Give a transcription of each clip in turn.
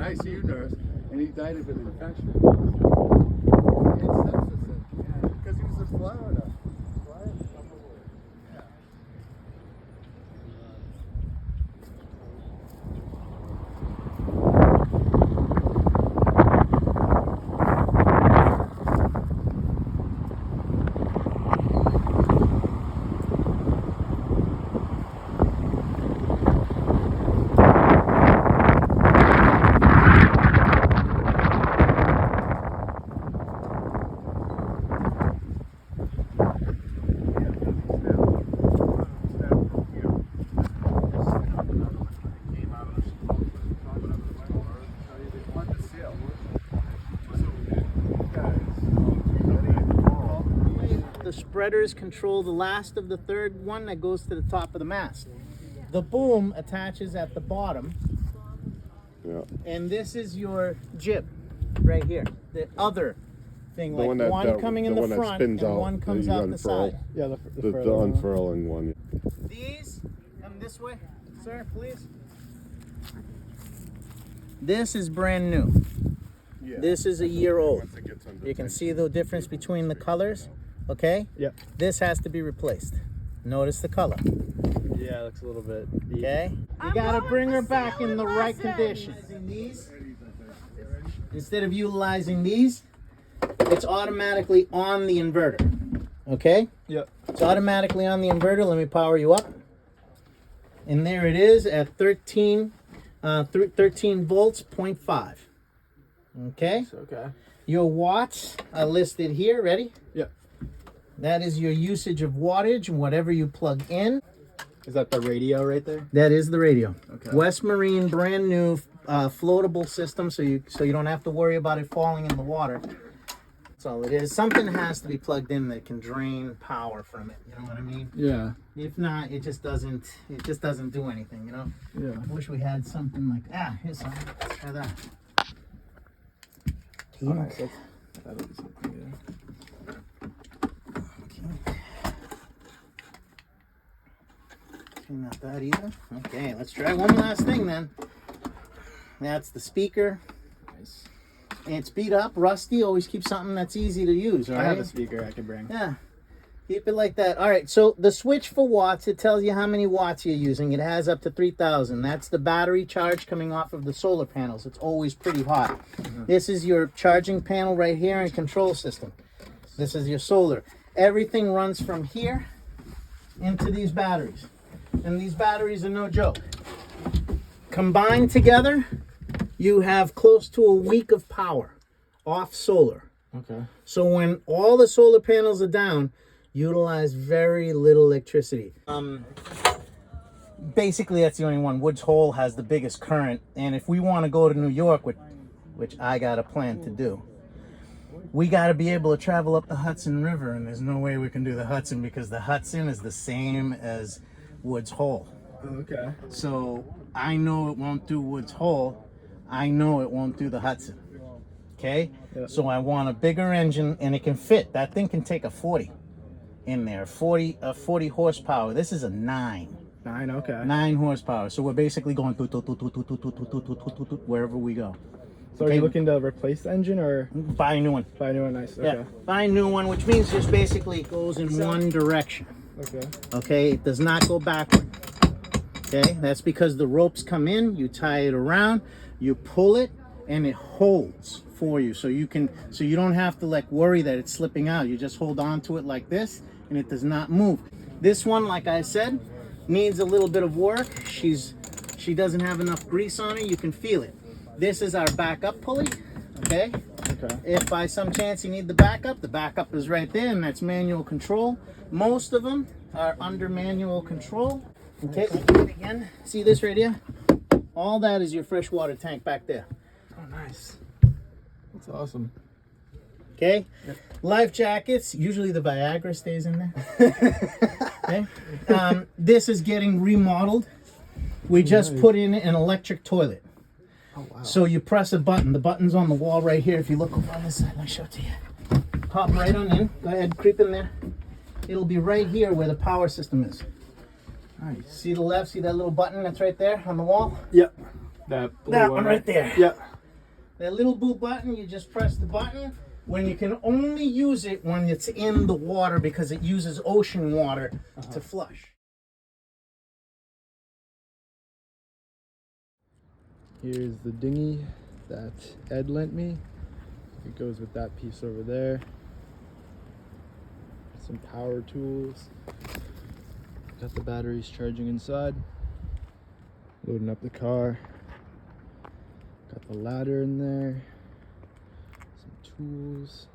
an ICU nurse, and he died of an infection. Because he was in Florida. The spreaders control the last of the third one that goes to the top of the mast. The boom attaches at the bottom. Yeah. And this is your jib right here. The other thing, The like one, one coming in the front and one comes out the side. Yeah, the unfurling one. These, come this way, sir, please. This is brand new. Yeah. This is a year old. Once it gets under You can tension. see the difference between the colors, okay? Yep. This has to be replaced. Notice the color, Yeah, it looks a little bit deep. okay? You gotta bring her back in the right condition. These, instead of utilizing these, it's automatically on the inverter, okay? Yep. It's automatically on the inverter. Let me power you up. And there it is at 13 volts, 0.5. Okay? Okay. Your watts are listed here. Ready? Yep. That is your usage of wattage and whatever you plug in. Is that the radio right there? That is the radio. Okay. West Marine, brand new, floatable system, so you don't have to worry about it falling in the water. That's all it is. Something has to be plugged in that can drain power from it. You know what I mean? Yeah. If not, it just doesn't do anything, you know? Yeah. I wish we had something like here's something. Let's try that. Oh, nice. That'll be something good. Okay, not bad either. Okay, let's try one last thing then. That's the speaker. Nice. It's beat up, rusty. Always keep something that's easy to use, all I have right? a speaker I can bring. Yeah. Keep it like that. All right, so the switch for watts, it tells you how many watts you're using. It has up to 3,000. That's the battery charge coming off of the solar panels. It's always pretty hot. This is your charging panel right here and control system. This is your solar. Everything runs from here into these batteries. And these batteries are no joke. Combined together, you have close to a week of power off solar. Okay. So when all the solar panels are down, utilize very little electricity. Basically, that's the only one. Woods Hole has the biggest current, and if we want to go to New York, which I got a plan to do, we got to be able to travel up the Hudson River, and there's no way we can do the Hudson because the Hudson is the same as Woods Hole. Okay. So I know it won't do Woods Hole. I know it won't do the Hudson. Okay? Yep. So I want a bigger engine, and it can fit. That thing can take a 40 in there, 40 horsepower. This is a 9. 9, okay. 9 horsepower. So we're basically going wherever we go. So are you looking to replace the engine or Buy a new one. buy a new one? Nice. Yeah, Okay. buy a new one, which means just basically it goes in one direction. Okay. Okay, it does not go backward. Okay, that's because the ropes come in, you tie it around, you pull it, and it holds for you. So you don't have to like worry that it's slipping out. You just hold on to it like this, and it does not move. This one, like I said, needs a little bit of work. She doesn't have enough grease on her. You can feel it. This is our backup pulley. Okay. Okay. If by some chance you need the backup is right there, and that's manual control. Most of them are under manual control. Okay, again, see this right here? All that is your freshwater tank back there. Oh, nice. That's awesome. Okay, life jackets. Usually the Viagra stays in there. Okay, this is getting remodeled. We just put in an electric toilet. Oh, wow. So you press a button. The button's on the wall right here. If you look over on this side, let me show it to you. Pop right on in. Go ahead, creep in there. It'll be right here where the power system is. Nice. See the left? See that little button that's right there on the wall? Yep. That blue That one right there. Yeah. That little blue button, you just press the button when you can only use it when it's in the water because it uses ocean water to flush. Here's the dinghy that Ed lent me. It goes with that piece over there. Some power tools. Got the batteries charging inside. Loading up the car. Got the ladder in there. Some tools.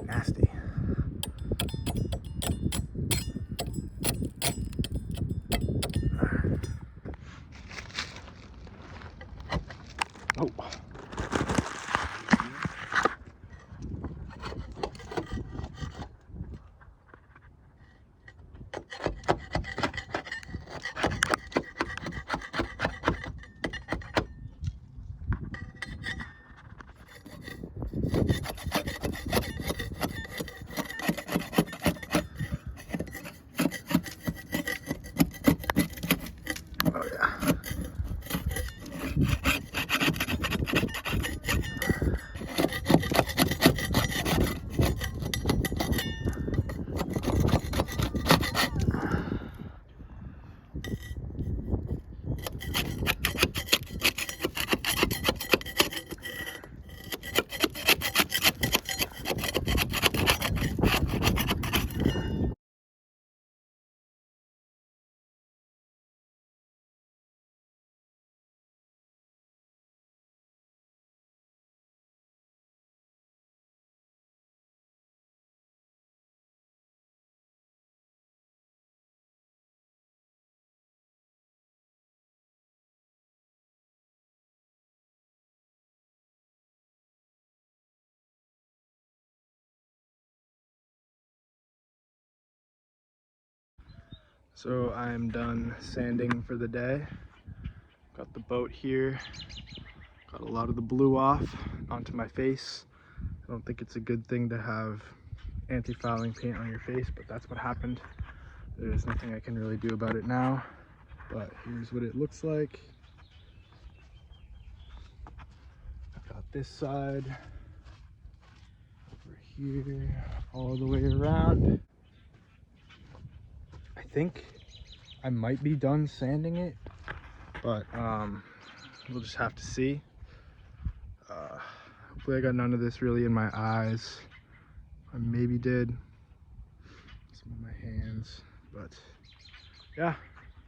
Nasty. Oh. Oh yeah. So I'm done sanding for the day. Got the boat here. Got a lot of the blue off onto my face. I don't think it's a good thing to have anti-fouling paint on your face, but that's what happened. There's nothing I can really do about it now, but here's what it looks like. I've got this side over here, all the way around. I think I might be done sanding it, but we'll just have to see. Hopefully I got none of this really in my eyes. I maybe did. Some of my hands, but yeah,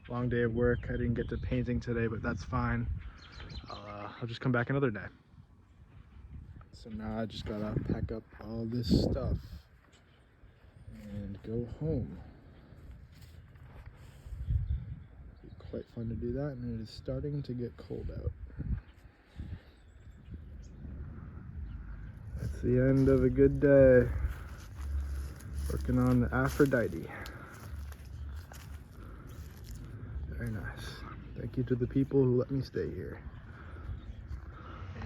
long day of work. I didn't get to painting today, but that's fine. I'll just come back another day. So now I just gotta pack up all this stuff and go home. It'll be quite fun to do that, and it is starting to get cold out. That's the end of a good day. Working on the Aphrodite. Very nice. Thank you to the people who let me stay here.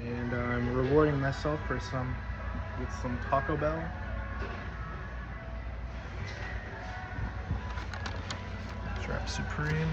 And I'm rewarding myself with some Taco Bell. Trap Supreme.